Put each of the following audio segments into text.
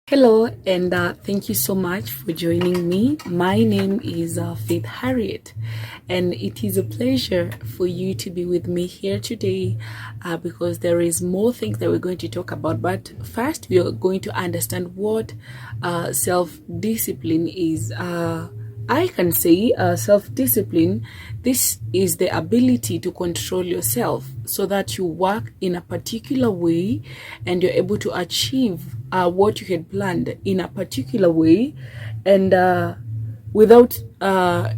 Hello, and thank you so much for joining me. My name is Faith Harriet, and it is a pleasure for you to be with me here today because there is more things that we're going to talk about. But first, we are going to understand what self-discipline is. I can say self-discipline, this is the ability to control yourself so that you work in a particular way and you're able to achieve what you had planned in a particular way and without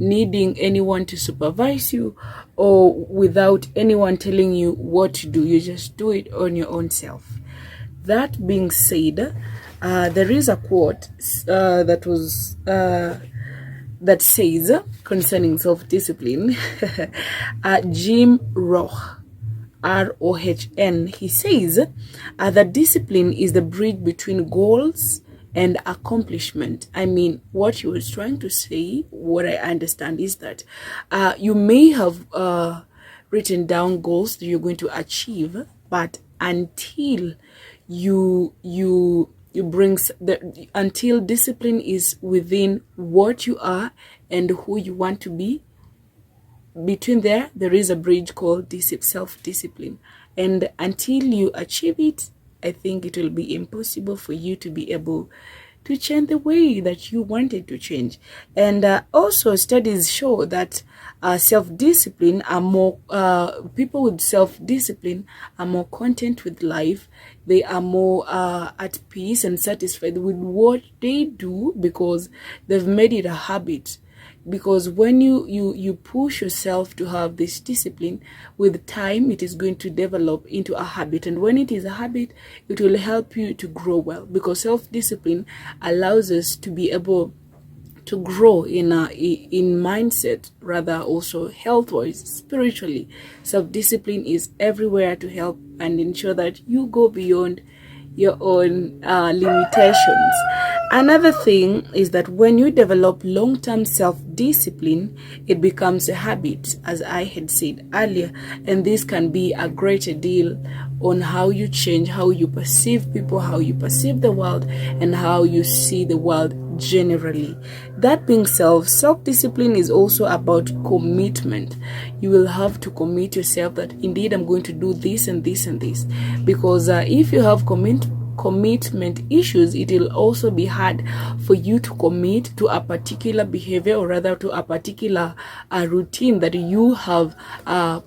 needing anyone to supervise you or without anyone telling you what to do. You just do it on your own self. That being said, there is a quote that says concerning self-discipline, Jim Rohn, R-O-H-N, he says that discipline is the bridge between goals and accomplishment. I mean, what he was trying to say, what I understand is that you may have written down goals that you're going to achieve, but until until discipline is within what you are and who you want to be, between there is a bridge called self-discipline, and until you achieve it, I think it will be impossible for you to be able to change the way that you wanted to change. And also studies show that self-discipline are more people with self-discipline are more content with life. They are more at peace and satisfied with what they do because they've made it a habit. Because when you push yourself to have this discipline, with time it is going to develop into a habit, and when it is a habit, it will help you to grow well, because self-discipline allows us to be able to grow in mindset, rather also health-wise, spiritually. Self-discipline is everywhere to help and ensure that you go beyond your own limitations. Another thing is that when you develop long-term self-discipline, it becomes a habit, as I had said earlier, and this can be a greater deal on how you change, how you perceive people, how you perceive the world, and how you see the world generally. That being said, self-discipline is also about commitment. You will have to commit yourself that indeed I'm going to do this and this and this, because if you have commitment issues, it will also be hard for you to commit to a particular behavior, or rather to a particular routine that you have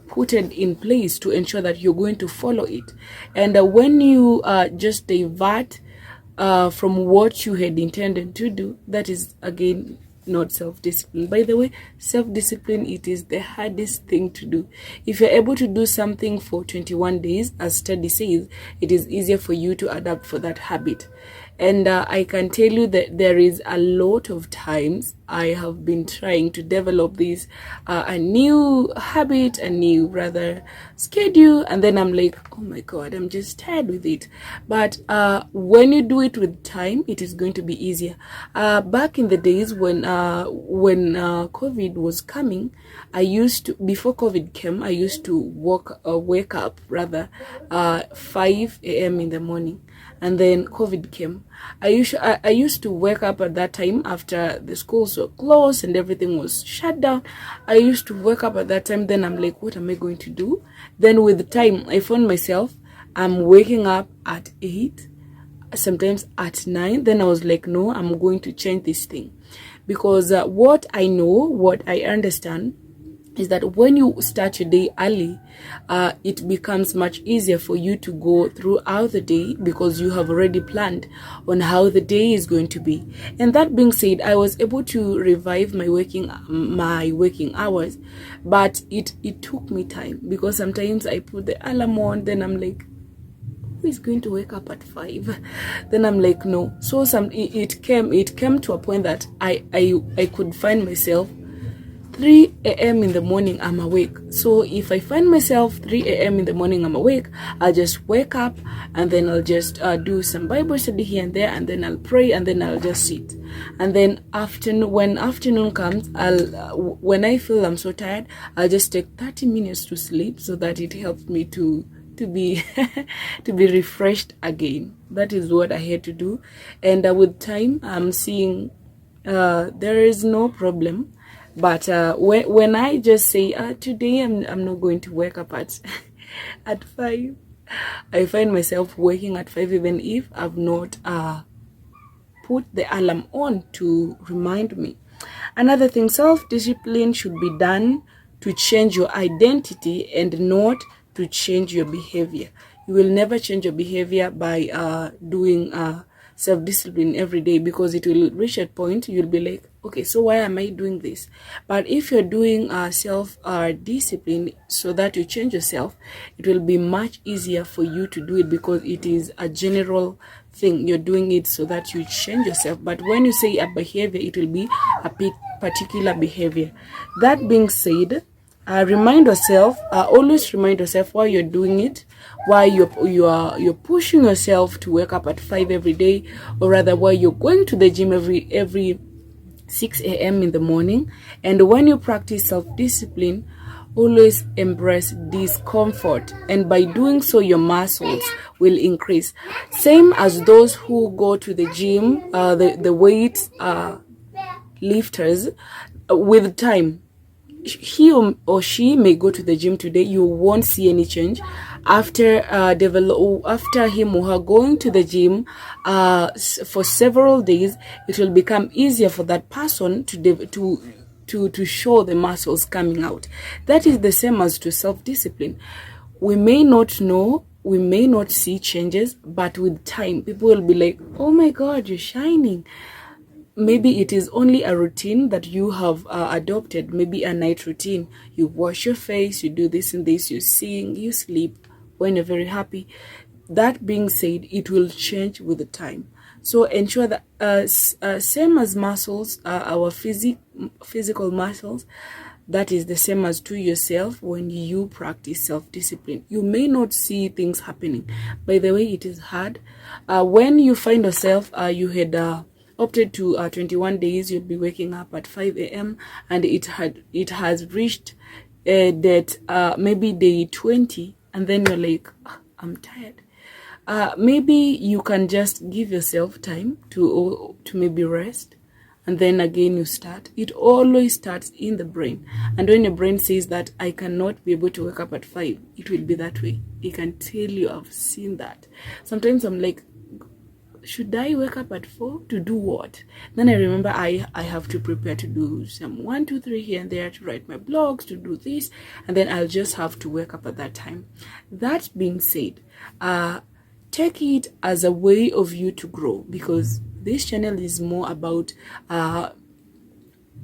put in place to ensure that you're going to follow it. And when you just divert from what you had intended to do, that is again not self-discipline. By the way, self-discipline, it is the hardest thing to do. If you're able to do something for 21 days, as study says, it is easier for you to adapt for that habit. And I can tell you that there is a lot of times I have been trying to develop this a new habit, a new rather schedule, and then I'm like, oh my god, I'm just tired with it. But when you do it with time, it is going to be easier. Back in the days when COVID was coming, before COVID came, I used to wake up rather 5 a.m. in the morning. And then COVID came. I used to wake up at that time after the schools were closed and everything was shut down. I used to wake up at that time. Then I'm like, what am I going to do? Then with time, I found myself, I'm waking up at 8, sometimes at 9. Then I was like, no, I'm going to change this thing. Because what I know, what I understand, is that when you start your day early, it becomes much easier for you to go throughout the day, because you have already planned on how the day is going to be. And that being said, I was able to revive my waking hours, but it took me time, because sometimes I put the alarm on, then I'm like, who is going to wake up at 5? Then I'm like, no. So it came to a point that I could find myself 3 a.m. in the morning, I'm awake. So if I find myself 3 a.m. in the morning, I'm awake, I'll just wake up and then I'll just do some Bible study here and there, and then I'll pray, and then I'll just sit. And then when afternoon comes, when I feel I'm so tired, I'll just take 30 minutes to sleep, so that it helps me to to be to be refreshed again. That is what I had to do. And with time, I'm seeing there is no problem. But when I just say today I'm not going to wake up at at 5, I find myself waking at 5 even if I've not put the alarm on to remind me. Another thing, self-discipline should be done to change your identity and not to change your behavior. You will never change your behavior by doing self-discipline every day, because it will reach a point you'll be like, okay, so why am I doing this? But if you're doing self-discipline so that you change yourself, it will be much easier for you to do it, because it is a general thing. You're doing it so that you change yourself. But when you say a behavior, it will be a particular behavior. That being said, remind yourself, always remind yourself why you're doing it, why you're pushing yourself to wake up at 5 every day, or rather why you're going to the gym every 6 a.m. in the morning. And when you practice self-discipline, always embrace discomfort, and by doing so your muscles will increase. Same as those who go to the gym, the weight lifters, with time, he or she may go to the gym today, you won't see any change. After him or her going to the gym for several days, it will become easier for that person to show the muscles coming out. That is the same as to self-discipline. We may not know, we may not see changes, but with time, people will be like, oh my God, you're shining. Maybe it is only a routine that you have adopted, maybe a night routine. You wash your face, you do this and this, you sing, you sleep when you're very happy. That being said, it will change with the time. So ensure that same as muscles, our physical muscles, that is the same as to yourself. When you practice self-discipline, you may not see things happening. By the way, it is hard. When you find yourself, you had opted to 21 days, you'll be waking up at 5 a.m. and it has reached that maybe day 20, and then you're like, I'm tired. Maybe you can just give yourself time to maybe rest, and then again you start. It always starts in the brain, and when your brain says that I cannot be able to wake up at 5, it will be that way. It can tell you. I've seen that. Sometimes I'm like, should I wake up at 4 to do what? Then I remember I have to prepare to do some 1, 2, 3 here and there, to write my blogs, to do this, and then I'll just have to wake up at that time. That being said, take it as a way of you to grow, because this channel is more about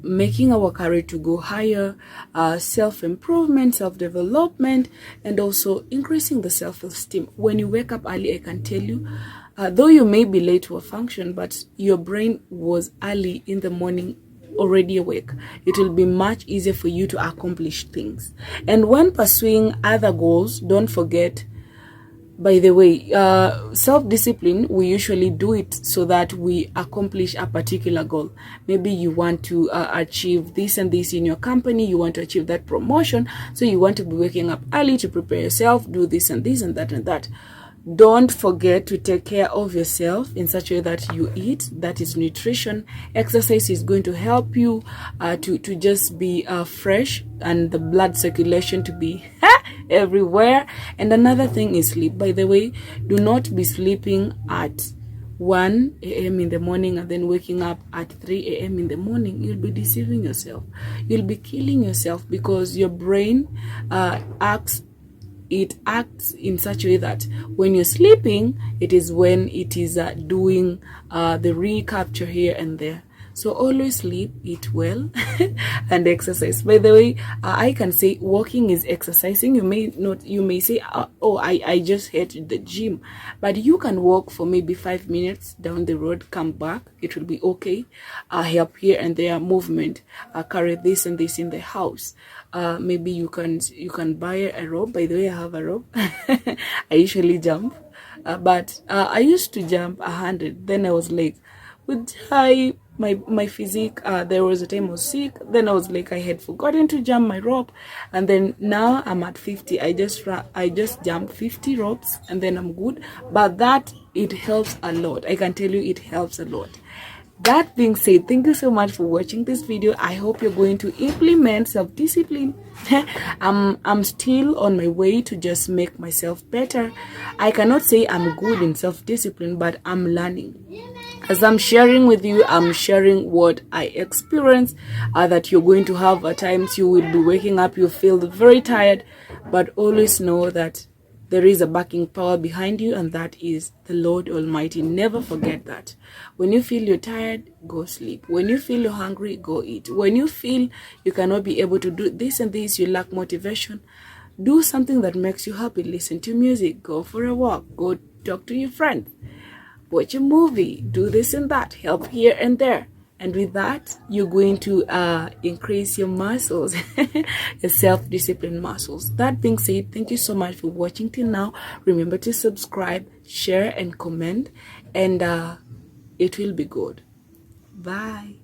making our career to go higher, self-improvement, self-development, and also increasing the self-esteem. When you wake up early, I can tell you, though you may be late to a function, but your brain was early in the morning already awake. It will be much easier for you to accomplish things. And when pursuing other goals, don't forget, by the way, self-discipline, we usually do it so that we accomplish a particular goal. Maybe you want to achieve this and this in your company, you want to achieve that promotion, so you want to be waking up early to prepare yourself, do this and this and that and that. Don't forget to take care of yourself in such a way that you eat. That is nutrition. Exercise is going to help you to just be fresh, and the blood circulation to be everywhere. And another thing is sleep. By the way, do not be sleeping at 1 a.m. in the morning and then waking up at 3 a.m. in the morning. You'll be deceiving yourself. You'll be killing yourself, because your brain acts in such a way that when you're sleeping, it is when it is doing the recapture here and there. So always sleep, eat well, and exercise. By the way, I can say walking is exercising. You may say, oh, I just hate the gym, but you can walk for maybe 5 minutes down the road, come back, it will be okay. Help here and there, movement, carry this and this in the house. Maybe you can buy a rope. By the way, I have a rope. I usually jump, but I used to jump 100. Then I was like, with time, my physique. There was a time I was sick, then I was like, I had forgotten to jump my rope, and then now I'm at 50. I just jumped 50 ropes and then I'm good. But that, it helps a lot. I can tell you, it helps a lot. That being said, thank you so much for watching this video. I hope you're going to implement self-discipline. I'm still on my way to just make myself better. I cannot say I'm good in self-discipline, but I'm learning. As I'm sharing with you, I'm sharing what I experience, that you're going to have at times you will be waking up, you feel very tired, but always know that there is a backing power behind you, and that is the Lord Almighty. Never forget that. When you feel you're tired, go sleep. When you feel you're hungry, go eat. When you feel you cannot be able to do this and this, you lack motivation, do something that makes you happy. Listen to music, go for a walk, go talk to your friends, watch a movie, do this and that, help here and there. And with that, you're going to increase your muscles, your self-discipline muscles. That being said, thank you so much for watching till now. Remember to subscribe, share, and comment, and it will be good. Bye.